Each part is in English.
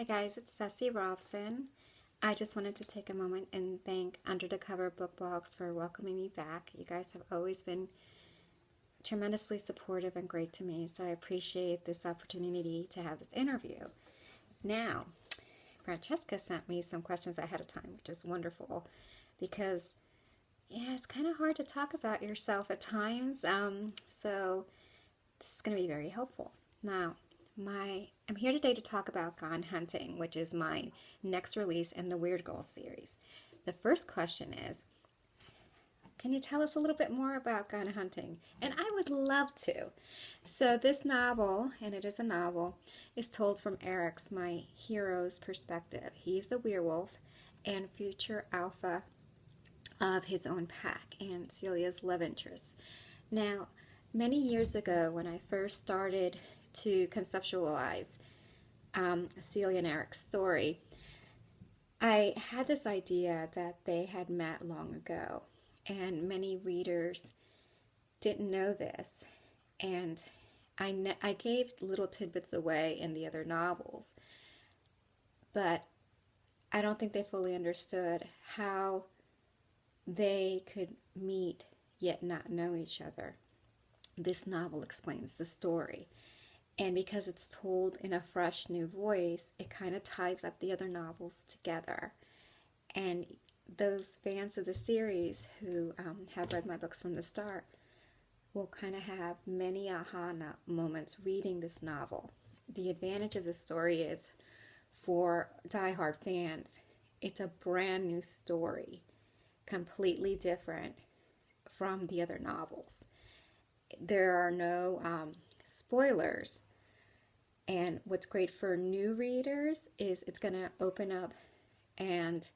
guys, it's Cecy Robson. I just wanted to take a moment and thank Under the Cover Book Blogs for welcoming me back. You guys have always been tremendously supportive and great to me, so I appreciate this opportunity to have this interview. Now, Francesca sent me some questions ahead of time, which is wonderful because, yeah, it's kind of hard to talk about yourself at times, so this is going to be very helpful. Now, I'm here today to talk about Gone Hunting, which is my next release in the Weird Girl series. The first question is, can you tell us a little bit more about Gone Hunting? And I would love to. So this novel, and it is a novel, is told from Eric's, my hero's perspective. He's a werewolf and future alpha of his own pack and Celia's love interest. Now, many years ago when I first started to conceptualize Celia and Eric's story, I had this idea that they had met long ago, and many readers didn't know this, and I gave little tidbits away in the other novels, but I don't think they fully understood how they could meet yet not know each other. This novel explains the story. And because it's told in a fresh new voice, it kind of ties up the other novels together. And those fans of the series who have read my books from the start will kind of have many aha moments reading this novel. The advantage of the story is for diehard fans, it's a brand new story, completely different from the other novels. There are no spoilers. And what's great for new readers is it's going to open up and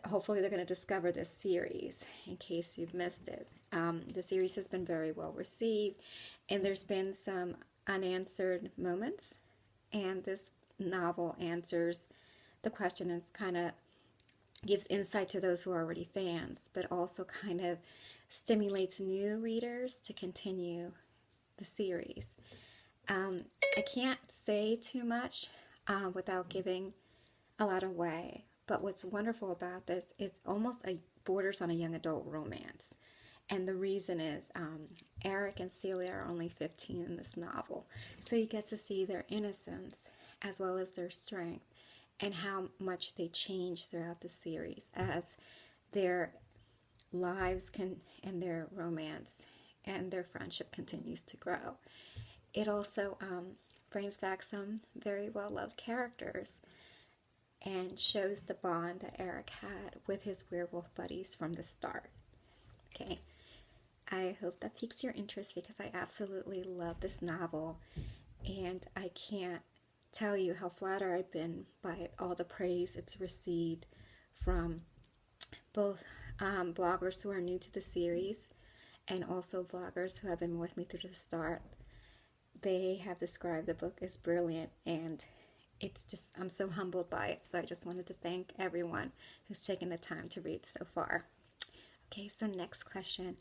hopefully they're going to discover this series in case you've missed it. The series has been very well received and there's been some unanswered moments, and this novel answers the question and kind of gives insight to those who are already fans, but also kind of stimulates new readers to continue the series. I can't say too much without giving a lot away, but what's wonderful about this, it's almost borders on a young adult romance. And the reason is Eric and Celia are only 15 in this novel, so you get to see their innocence as well as their strength and how much they change throughout the series as their lives and their romance and their friendship continues to grow. It also brings back some very well-loved characters and shows the bond that Eric had with his werewolf buddies from the start. Okay, I hope that piques your interest because I absolutely love this novel, and I can't tell you how flattered I've been by all the praise it's received from both bloggers who are new to the series and also bloggers who have been with me through the start. They have described the book as brilliant, and it's just, I'm so humbled by it. So I just wanted to thank everyone who's taken the time to read so far. Okay, so next question.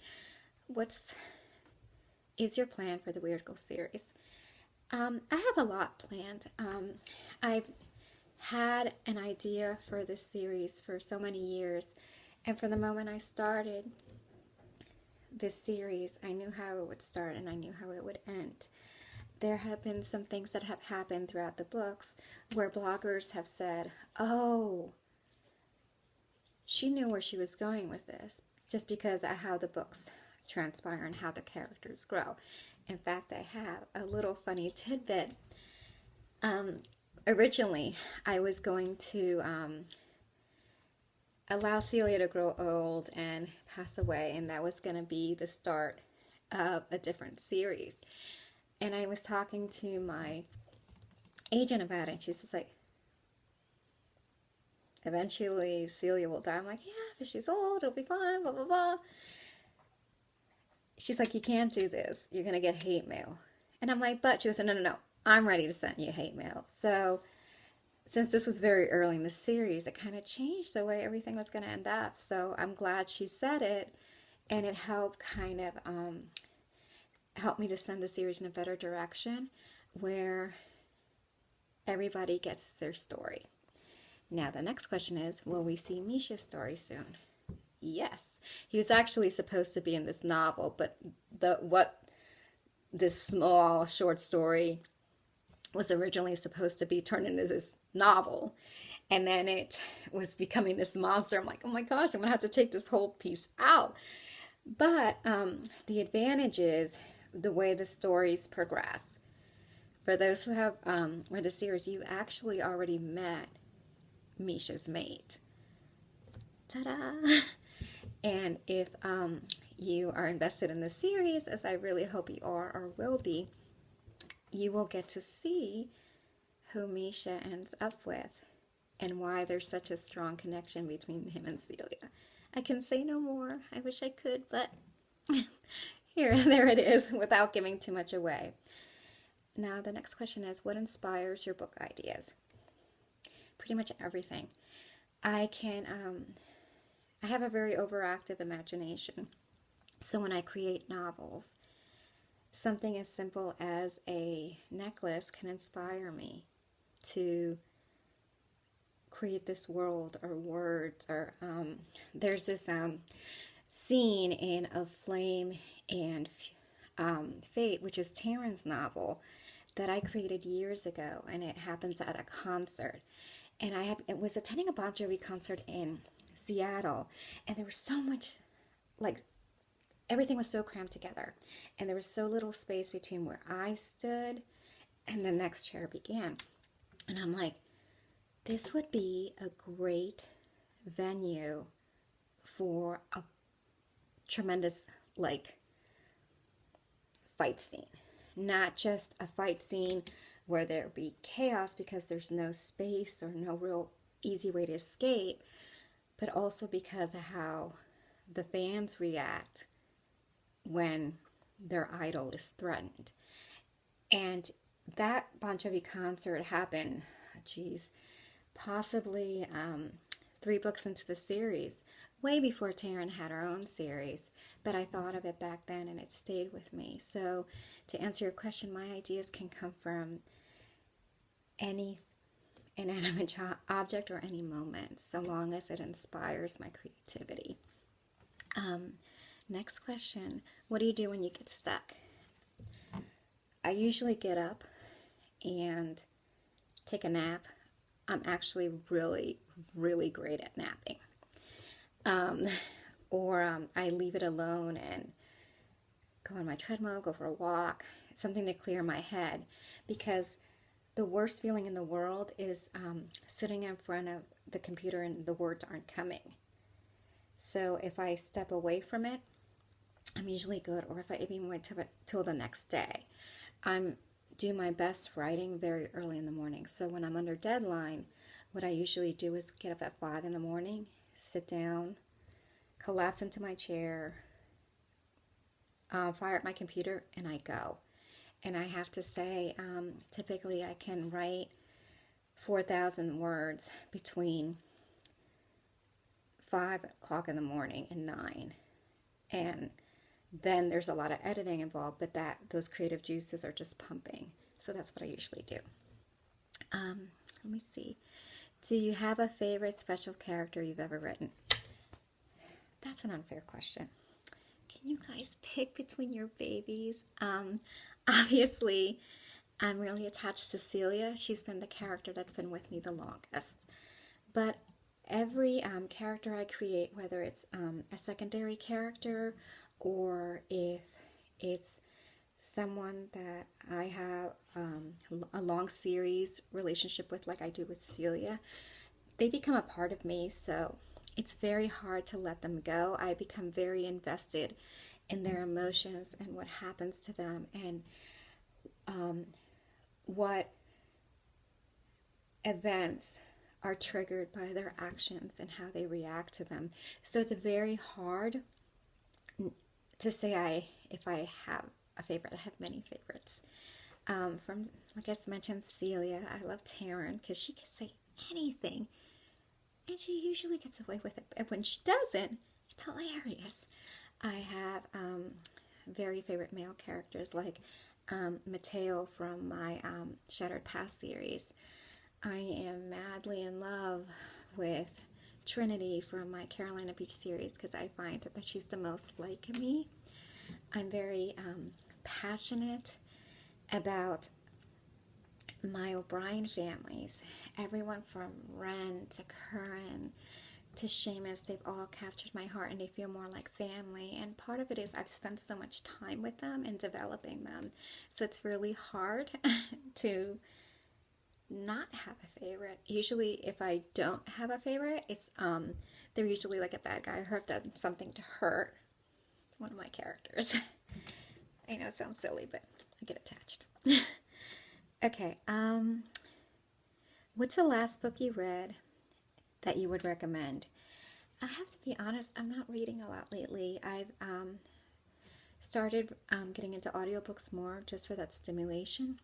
Is your plan for the Weird Girl series? I have a lot planned. I've had an idea for this series for so many years, and from the moment I started this series, I knew how it would start and I knew how it would end. There have been some things that have happened throughout the books where bloggers have said, oh, she knew where she was going with this, just because of how the books transpire and how the characters grow. In fact, I have a little funny tidbit. Originally, I was going to allow Celia to grow old and pass away, and that was going to be the start of a different series. And I was talking to my agent about it, and she's just like, eventually Celia will die. I'm like, yeah, but she's old, it'll be fine, blah, blah, blah. She's like, you can't do this. You're going to get hate mail. And I'm like, but she was like, no, I'm ready to send you hate mail. So since this was very early in the series, it kind of changed the way everything was going to end up. So I'm glad she said it, and it helped kind of helped me to send the series in a better direction where everybody gets their story. Now the next question is, will we see Misha's story soon? Yes. He was actually supposed to be in this novel, but this small short story was originally supposed to be turned into this novel. And then it was becoming this monster. I'm like, oh my gosh, I'm going to have to take this whole piece out. But the advantage is the way the stories progress. For those who have read the series, you actually already met Misha's mate. Ta-da! And if you are invested in the series, as I really hope you are or will be, you will get to see who Misha ends up with and why there's such a strong connection between him and Celia. I can say no more. I wish I could, but there it is, without giving too much away. Now the next question is, what inspires your book ideas? Pretty much everything. I have a very overactive imagination. So when I create novels, something as simple as a necklace can inspire me to create this world or words. Or there's this scene in Of Flame and Fate, which is Taryn's novel, that I created years ago, and it happens at a concert. And it was attending a Bon Jovi concert in Seattle, and there was so much, like, everything was so crammed together, and there was so little space between where I stood and the next chair began. And I'm like, this would be a great venue for a tremendous, like, fight scene. Not just a fight scene where there be chaos because there's no space or no real easy way to escape, but also because of how the fans react when their idol is threatened. And that Bon Jovi concert happened, possibly 3 books into the series, way before Taryn had her own series, but I thought of it back then and it stayed with me. So to answer your question, my ideas can come from any inanimate object or any moment, so long as it inspires my creativity. Next question, what do you do when you get stuck? I usually get up and take a nap. I'm actually really, really great at napping. Or I leave it alone and go on my treadmill, go for a walk, something to clear my head, because the worst feeling in the world is sitting in front of the computer and the words aren't coming. So if I step away from it, I'm usually good, or if I even wait till the next day. I'm do my best writing very early in the morning. So when I'm under deadline, what I usually do is get up at 5 in the morning, sit down, collapse into my chair, fire up my computer, and I go. And I have to say, typically I can write 4,000 words between 5 o'clock in the morning and 9. And then there's a lot of editing involved, but those creative juices are just pumping. So that's what I usually do. Let me see. Do you have a favorite special character you've ever written? That's an unfair question. Can you guys pick between your babies? Obviously, I'm really attached to Celia. She's been the character that's been with me the longest. But every character I create, whether it's a secondary character or if it's someone that I have a long series relationship with, like I do with Celia, they become a part of me, so it's very hard to let them go. I become very invested in their emotions and what happens to them, and what events are triggered by their actions and how they react to them. So it's very hard to say if I have a favorite. I have many favorites. From, like I mentioned, Celia. I love Taryn because she can say anything, and she usually gets away with it. And when she doesn't, it's hilarious. I have very favorite male characters like Mateo from my Shattered Past series. I am madly in love with Trinity from my Carolina Beach series because I find that she's the most like me. I'm very passionate about my O'Brien families. Everyone from Ren to Curran to Seamus, they've all captured my heart and they feel more like family. And part of it is I've spent so much time with them and developing them. So it's really hard to not have a favorite. Usually if I don't have a favorite, it's they're usually like a bad guy or have done something to hurt one of my characters. I know it sounds silly, but I get attached. Okay, what's the last book you read that you would recommend? I have to be honest, I'm not reading a lot lately. I've started getting into audiobooks more just for that stimulation,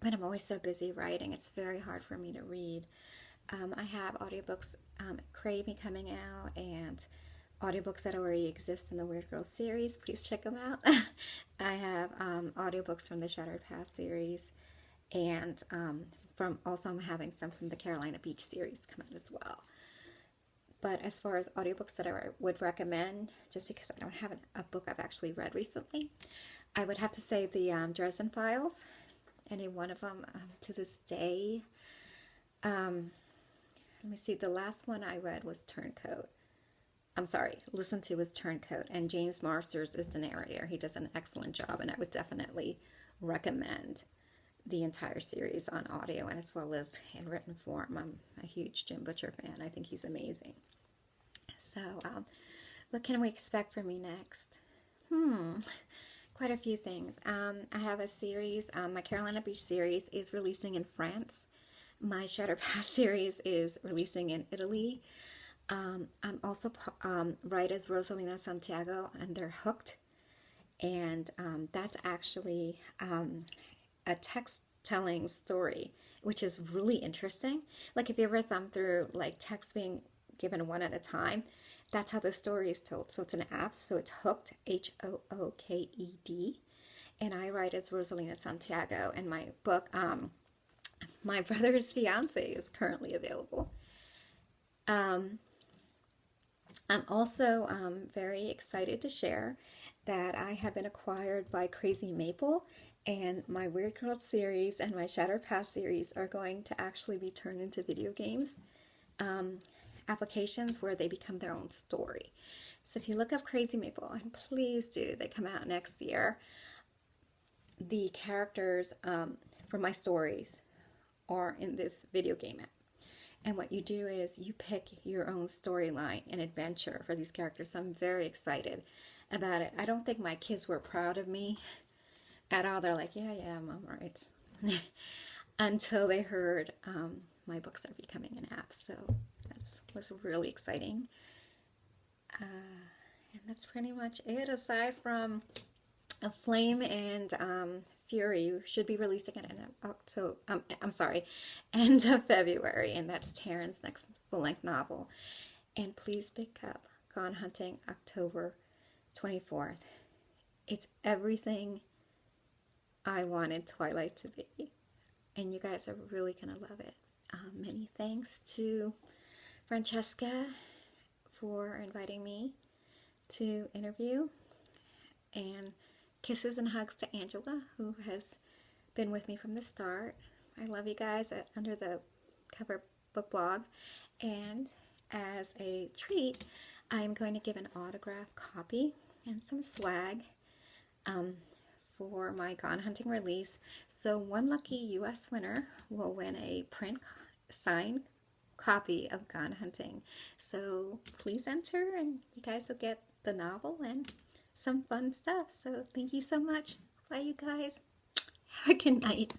but I'm always so busy writing, it's very hard for me to read. I have audiobooks, Crave Me coming out, and audiobooks that already exist in the Weird Girl series. Please check them out. I have audiobooks from the Shattered Past series, and also I'm having some from the Carolina Beach series come out as well. But as far as audiobooks that I would recommend, just because I don't have a book I've actually read recently, I would have to say the Dresden Files. Any one of them to this day. Let me see, the last one I read was Turncoat. Listened to was Turncoat, and James Marsters is the narrator. He does an excellent job, and I would definitely recommend the entire series on audio and as well as in written form. I'm a huge Jim Butcher fan. I think he's amazing. So, what can we expect from me next? Quite a few things. I have a series. My Carolina Beach series is releasing in France. My Shattered Past series is releasing in Italy. I'm also write as Rosalina Santiago, and they're Hooked, and that's actually a text-telling story, which is really interesting. Like if you ever thumb through like text being given one at a time, that's how the story is told. So it's an app, so it's Hooked, Hooked, and I write as Rosalina Santiago, and my book, My Brother's Fiance, is currently available. I'm also very excited to share that I have been acquired by Crazy Maple, and my Weird Girl series and my Shattered Past series are going to actually be turned into video games, applications where they become their own story. So if you look up Crazy Maple, and please do, they come out next year, the characters for my stories are in this video game app. And what you do is you pick your own storyline and adventure for these characters. So I'm very excited about it. I don't think my kids were proud of me at all. They're like, yeah, Mom, right. Until they heard my books are becoming an app. So that was really exciting. And that's pretty much it, aside from A Flame and Fury should be releasing it in October. End of February, and that's Taryn's next full-length novel. And please pick up Gone Hunting October 24th. It's everything I wanted Twilight to be, and you guys are really gonna love it. Many thanks to Francesca for inviting me to interview, and kisses and hugs to Angela, who has been with me from the start. I love you guys at Under the Cover Book Blog. And as a treat, I'm going to give an autographed copy and some swag for my Gone Hunting release. So one lucky U.S. winner will win a print signed copy of Gone Hunting. So please enter, and you guys will get the novel and some fun stuff. So thank you so much. Bye, you guys. Have a good night.